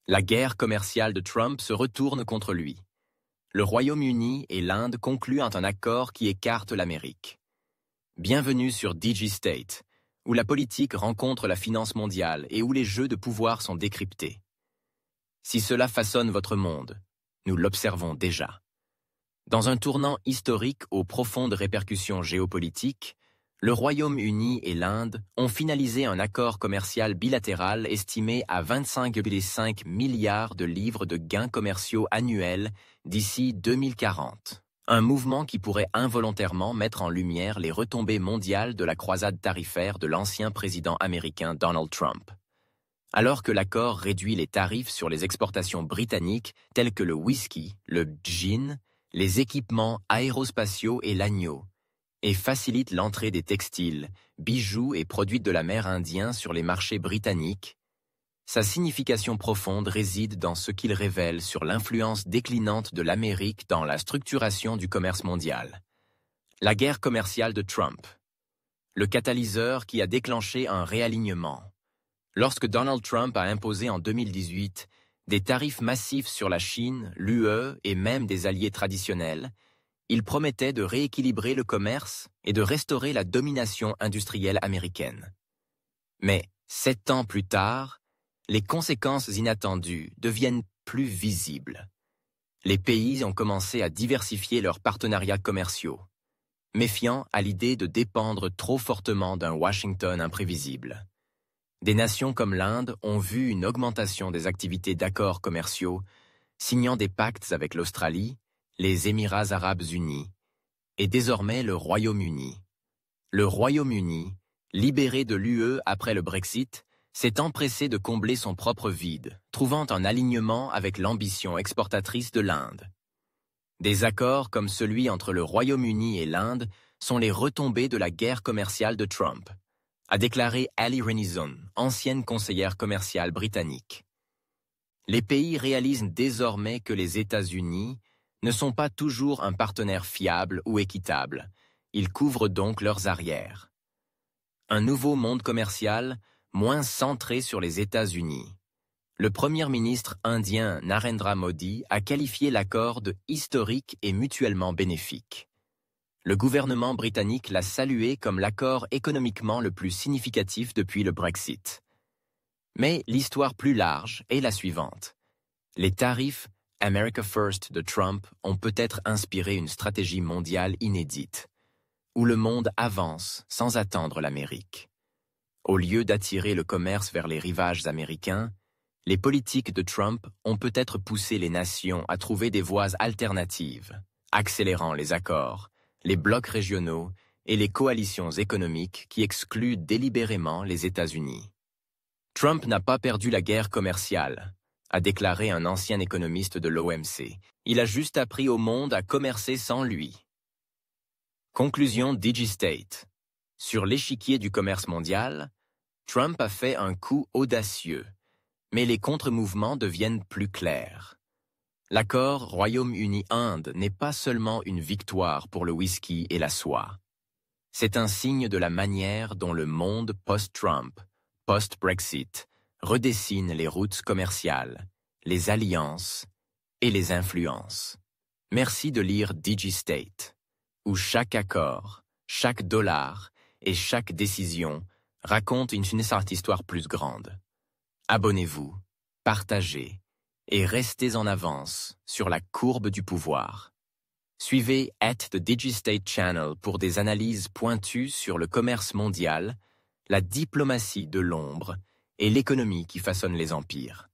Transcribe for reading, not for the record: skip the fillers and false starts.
La guerre commerciale de Trump se retourne contre lui. Le Royaume-Uni et l'Inde concluent un accord qui écarte l'Amérique. Bienvenue sur DigiState, où la politique rencontre la finance mondiale et où les jeux de pouvoir sont décryptés. Si cela façonne votre monde, nous l'observons déjà. Dans un tournant historique aux profondes répercussions géopolitiques, le Royaume-Uni et l'Inde ont finalisé un accord commercial bilatéral estimé à 25,5 milliards de livres de gains commerciaux annuels d'ici 2040. Un mouvement qui pourrait involontairement mettre en lumière les retombées mondiales de la croisade tarifaire de l'ancien président américain Donald Trump. Alors que l'accord réduit les tarifs sur les exportations britanniques telles que le whisky, le gin, les équipements aérospatiaux et l'agneau, et facilite l'entrée des textiles, bijoux et produits de la mer Indien sur les marchés britanniques, sa signification profonde réside dans ce qu'il révèle sur l'influence déclinante de l'Amérique dans la structuration du commerce mondial. La guerre commerciale de Trump. Le catalyseur qui a déclenché un réalignement. Lorsque Donald Trump a imposé en 2018 des tarifs massifs sur la Chine, l'UE et même des alliés traditionnels, il promettait de rééquilibrer le commerce et de restaurer la domination industrielle américaine. Mais 7 ans plus tard, les conséquences inattendues deviennent plus visibles. Les pays ont commencé à diversifier leurs partenariats commerciaux, méfiants à l'idée de dépendre trop fortement d'un Washington imprévisible. Des nations comme l'Inde ont vu une augmentation des activités d'accords commerciaux, signant des pactes avec l'Australie, les Émirats arabes unis, et désormais le Royaume-Uni. Le Royaume-Uni, libéré de l'UE après le Brexit, s'est empressé de combler son propre vide, trouvant un alignement avec l'ambition exportatrice de l'Inde. Des accords comme celui entre le Royaume-Uni et l'Inde sont les retombées de la guerre commerciale de Trump, a déclaré Ali Renison, ancienne conseillère commerciale britannique. Les pays réalisent désormais que les États-Unis ne sont pas toujours un partenaire fiable ou équitable. Ils couvrent donc leurs arrières. Un nouveau monde commercial, moins centré sur les États-Unis. Le Premier ministre indien Narendra Modi a qualifié l'accord de historique et mutuellement bénéfique. Le gouvernement britannique l'a salué comme l'accord économiquement le plus significatif depuis le Brexit. Mais l'histoire plus large est la suivante. Les tarifs America First de Trump ont peut-être inspiré une stratégie mondiale inédite, où le monde avance sans attendre l'Amérique. Au lieu d'attirer le commerce vers les rivages américains, les politiques de Trump ont peut-être poussé les nations à trouver des voies alternatives, accélérant les accords, les blocs régionaux et les coalitions économiques qui excluent délibérément les États-Unis. Trump n'a pas perdu la guerre commerciale, a déclaré un ancien économiste de l'OMC. Il a juste appris au monde à commercer sans lui. Conclusion DigiState. Sur l'échiquier du commerce mondial, Trump a fait un coup audacieux, mais les contre-mouvements deviennent plus clairs. L'accord Royaume-Uni-Inde n'est pas seulement une victoire pour le whisky et la soie. C'est un signe de la manière dont le monde post-Trump, post-Brexit, redessine les routes commerciales, les alliances et les influences. Merci de lire DigiState, où chaque accord, chaque dollar et chaque décision raconte une histoire plus grande. Abonnez-vous, partagez et restez en avance sur la courbe du pouvoir. Suivez @the DigiState Channel pour des analyses pointues sur le commerce mondial, la diplomatie de l'ombre et l'économie qui façonne les empires.